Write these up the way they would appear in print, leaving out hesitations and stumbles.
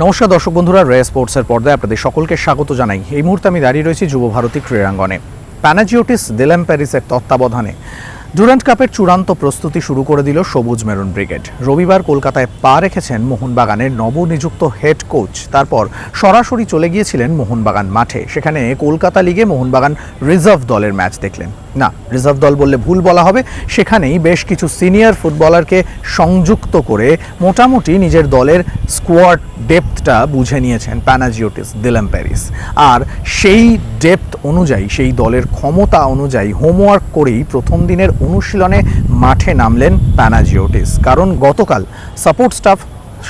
নমস্কার দর্শক বন্ধুরা, রে স্পোর্টসের পর্দায় আপনাদের সকলকে স্বাগত জানাই। এই মুহূর্তে আমি দাঁড়িয়ে রয়েছি যুব ভারতী ক্রীড়াঙ্গনে। প্যানাজিওটিস দিলেম্পেরিসের তত্ত্বাবধানে ডুরান্ট কাপের চূড়ান্ত প্রস্তুতি শুরু করে দিল সবুজ মেরুন ব্রিগেড। রবিবার কলকাতায় পা রেখেছেন মোহনবাগানের নবনিযুক্ত হেড কোচ। তারপর সরাসরি চলে গিয়েছিলেন মোহনবাগান মাঠে। সেখানে কলকাতা লিগে মোহনবাগান রিজার্ভ দলের ম্যাচ দেখলেন। না, রিজার্ভ দল বললে ভুল বলা হবে। সেখানেই বেশ কিছু সিনিয়র ফুটবলারকে সংযুক্ত করে মোটামুটি নিজের দলের স্কোয়াড ডেপথটা বুঝে নিয়েছেন প্যানাজিওটিস দিলেম্পেরিস। আর সেই ডেপথ অনুযায়ী, সেই দলের ক্ষমতা অনুযায়ী হোমওয়ার্ক করেই প্রথম দিনের অনুশীলনে মাঠে নামলেন প্যানাজিওটিস। কারণ গতকাল সাপোর্ট স্টাফ,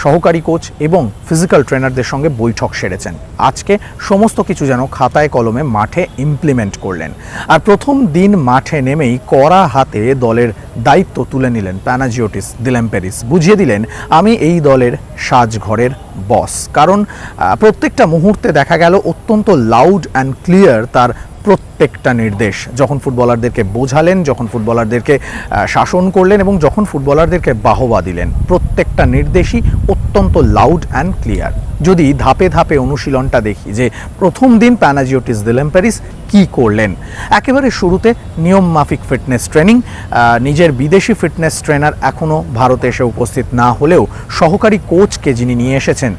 সহকারী কোচ এবং ফিজিক্যাল ট্রেনারদের সঙ্গে বৈঠক সেরেছেন। আজকে সমস্ত কিছু যেন খাতায় কলমে মাঠে ইমপ্লিমেন্ট করলেন। আর প্রথম দিন মাঠে নেমেই কড়া হাতে দলের দায়িত্ব তুলে নিলেন প্যানাজিওটিস দিলেম্পেরিস। বুঝিয়ে দিলেন, আমি এই দলের সাজঘরের বস। কারণ প্রত্যেকটা মুহূর্তে দেখা গেল অত্যন্ত লাউড অ্যান্ড ক্লিয়ার তার প্রত্যেকটা নির্দেশ। যখন ফুটবলারদেরকে বোঝালেন, যখন ফুটবলারদেরকে শাসন করলেন এবং যখন ফুটবলারদেরকে বাহবা দিলেন, প্রত্যেকটা নির্দেশই অত্যন্ত লাউড অ্যান্ড ক্লিয়ার। যদি ধাপে ধাপে অনুশীলনটা দেখি যে প্রথম দিন প্যানাজিওটিস দিলেম্পেরিস কি করলেন। একেবারে শুরুতে নিয়ম মাফিক ফিটনেস ট্রেনিং। নিজের বিদেশি ফিটনেস ট্রেনার এখনও ভারতে এসে উপস্থিত না হলেও সহকারী কোচকে যিনি নিয়ে এসেছেন,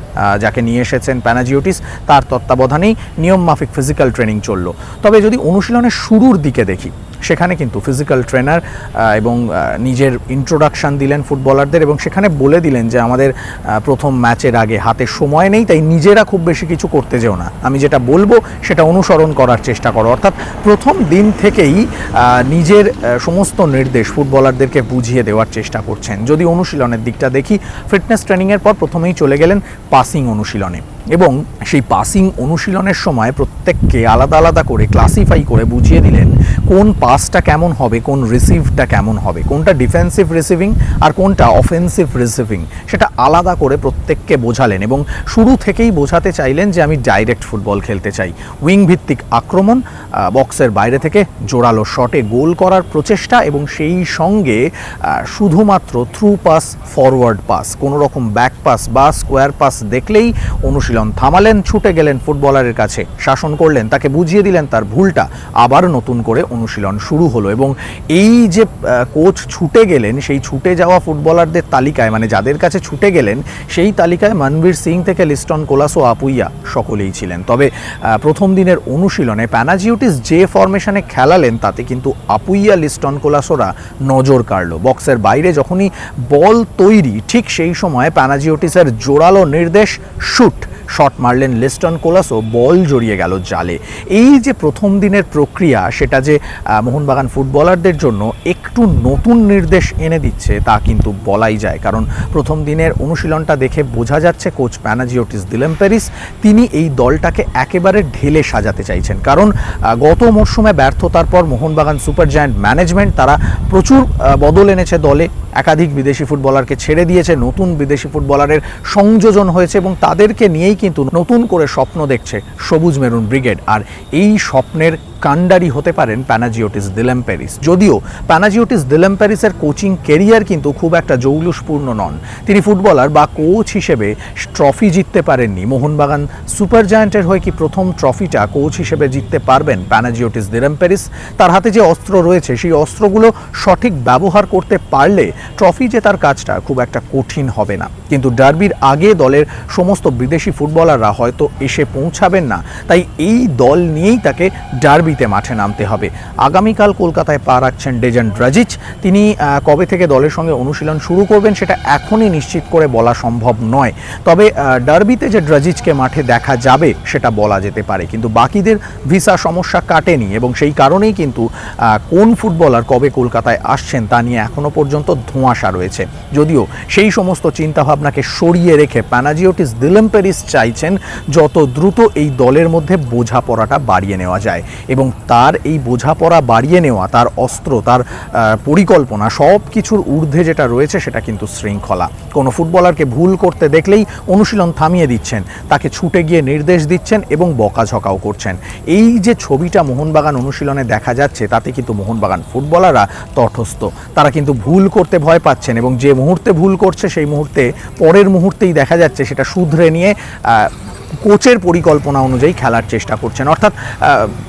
যাকে নিয়ে এসেছেন প্যানাজিওটিস, তার তত্ত্বাবধানেই নিয়ম মাফিক ফিজিক্যাল ট্রেনিং চলল। তবে যদি অনুশীলনের শুরুর দিকে দেখি, সেখানে কিন্তু ফিজিক্যাল ট্রেনার এবং নিজের ইন্ট্রোডাকশান দিলেন ফুটবলারদের এবং সেখানে বলে দিলেন যে আমাদের প্রথম ম্যাচের আগে হাতে সময় নেই, তাই নিজেরা খুব বেশি কিছু করতে যেও না, আমি যেটা বলবো সেটা অনুসরণ করার চেষ্টা করো। অর্থাৎ প্রথম দিন থেকেই নিজের সমস্ত নির্দেশ ফুটবলারদেরকে বুঝিয়ে দেওয়ার চেষ্টা করছেন। যদি অনুশীলনের দিকটা দেখি, ফিটনেস ট্রেনিংয়ের পর প্রথমেই চলে গেলেন পাসিং অনুশীলনে এবং সেই পাসিং অনুশীলনের সময় প্রত্যেককে আলাদা আলাদা করে ক্লাসিফাই করে বুঝিয়ে দিলেন কোন পাসটা কেমন হবে, কোন রিসিভটা কেমন হবে, কোনটা ডিফেন্সিভ রিসিভিং আর কোনটা অফেন্সিভ রিসিভিং, সেটা আলাদা করে প্রত্যেককে বোঝালেন এবং শুরু থেকেই বোঝাতে চাইলেন যে আমি ডাইরেক্ট ফুটবল খেলতে চাই। উইং ভিত্তিক আক্রমণ, বক্সের বাইরে থেকে জোরালো শটে গোল করার প্রচেষ্টা এবং সেই সঙ্গে শুধুমাত্র থ্রু পাস, ফরওয়ার্ড পাস, কোনো রকম ব্যাক পাস বা স্কোয়ার পাস দেখলেই অনুশীলন থামালেন, ছুটে গেলেন ফুটবলারের কাছে, শাসন করলেন, তাকে বুঝিয়ে দিলেন তার ভুলটা, আবার নতুন করে অনুশীলন শুরু হলো। এবং এই যে কোচ ছুটে গেলেন, সেই ছুটে যাওয়া ফুটবলারদের তালিকায়, মানে যাদের কাছে ছুটে গেলেন সেই তালিকায় মনবীর সিং থেকে লিস্টন কোলাসো, আপুইয়া সকলেই ছিলেন। তবে প্রথম দিনের অনুশীলনে প্যানাজিওটিস যে ফরমেশনে খেলালেন তাতে কিন্তু আপুইয়া, লিস্টন কোলাসোরা নজর কাড়ল। বক্সের বাইরে যখনই বল তৈরি, ঠিক সেই সময় প্যানাজিওটিসের জোরালো নির্দেশ, শট মারলেন লিস্টন কোলাসো, বল জড়িয়ে গেল জালে। এই যে প্রথম দিনের প্রক্রিয়া, সেটা যে মোহনবাগান ফুটবলারদের জন্য একটু নতুন নির্দেশ এনে দিচ্ছে তা কিন্তু বলাই যায়। কারণ প্রথম দিনের অনুশীলনটা দেখে বোঝা যাচ্ছে কোচ প্যানাজিওটিস দিলেম্পেরিস তিনি এই দলটাকে একেবারে ঢেলে সাজাতে চাইছেন। কারণ গত মরশুমে ব্যর্থতার পর মোহনবাগান সুপার জায়ান্ট ম্যানেজমেন্ট তারা প্রচুর বদল এনেছে দলে, একাধিক বিদেশি ফুটবলারকে ছেড়ে দিয়েছে, নতুন বিদেশি ফুটবলারের সংযোজন হয়েছে এবং তাদেরকে নিয়েই কিন্তু নতুন করে স্বপ্ন দেখছে সবুজ মেরুন ব্রিগেড। আর এই স্বপ্নের কাণ্ডারি হতে পারেন প্যানাজিওটিস দিলেম্পেরিস। যদিও প্যানাজিওটিস দিলেম্পেরিসের কোচিং কেরিয়ার কিন্তু খুব একটা জৌলুসপূর্ণ নন। তিনি ফুটবলার বা কোচ হিসেবে ট্রফি জিততে পারেননি। মোহনবাগান সুপার জায়ান্টের হয়ে কি প্রথম ট্রফিটা কোচ হিসেবে জিততে পারবেন প্যানাজিওটিস দিলেম্পেরিস? তার হাতে যে অস্ত্র রয়েছে সেই অস্ত্রগুলো সঠিক ব্যবহার করতে পারলে ট্রফি জেতার কাজটা খুব একটা কঠিন হবে না। কিন্তু ডার্বির আগে দলের সমস্ত বিদেশি ফুটবলাররা হয়তো এসে পৌঁছাবেন না, তাই এই দল নিয়েই তাকে ডার্বিতে মাঠে নামতে হবে। আগামীকাল কলকাতায় পা রাখছেন ডেজান ড্রাজিচ। তিনি কবে থেকে দলের সঙ্গে অনুশীলন শুরু করবেন সেটা এখনই নিশ্চিত করে বলা সম্ভব নয়। তবে ডার্বিতে যে ড্রাজিচকে মাঠে দেখা যাবে সেটা বলা যেতে পারে। কিন্তু বাকিদের ভিসা সমস্যা কাটেনি এবং সেই কারণেই কিন্তু কোন ফুটবলার কবে কলকাতায় আসছেন তা নিয়ে এখনও পর্যন্ত ধোঁয়াশা রয়েছে। যদিও সেই সমস্ত চিন্তাভাবনাকে সরিয়ে রেখে প্যানাজিওটিস দিলেম্পেরিস চাইছেন যত দ্রুত এই দলের মধ্যে বোঝাপড়াটা বাড়িয়ে নেওয়া যায় এবং এবং তার এই বোঝাপড়া বাড়িয়ে নেওয়া, তার অস্ত্র, তার পরিকল্পনা সব কিছুর ঊর্ধ্বে যেটা রয়েছে সেটা কিন্তু শৃঙ্খলা। কোনো ফুটবলারকে ভুল করতে দেখলেই অনুশীলন থামিয়ে দিচ্ছেন, তাকে ছুটে গিয়ে নির্দেশ দিচ্ছেন এবং বকাঝকাও করছেন। এই যে ছবিটা মোহনবাগান অনুশীলনে দেখা যাচ্ছে, তাতে কিন্তু মোহনবাগান ফুটবলাররা তটস্থ। তারা কিন্তু ভুল করতে ভয় পাচ্ছেন এবং যে মুহূর্তে ভুল করছে সেই মুহূর্তে পরের মুহূর্তেই দেখা যাচ্ছে সেটা শুধরে নিয়ে কোচের পরিকল্পনা অনুযায়ী খেলার চেষ্টা করছেন। অর্থাৎ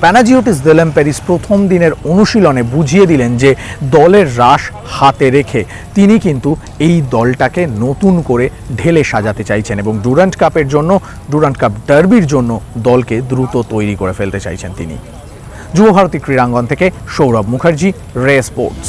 প্যানাজিওটিস দেলেম্পেরিস প্রথম দিনের অনুশীলনে বুঝিয়ে দিলেন যে দলের রাশ হাতে রেখে তিনি কিন্তু এই দলটাকে নতুন করে ঢেলে সাজাতে চাইছেন এবং ডুরান্ড কাপের জন্য, ডুরান্ড কাপ ডার্বির জন্য দলকে দ্রুত তৈরি করে ফেলতে চাইছেন তিনি। যুবভারতী ক্রীড়াঙ্গন থেকে সৌরভ মুখার্জি, রে স্পোর্টস।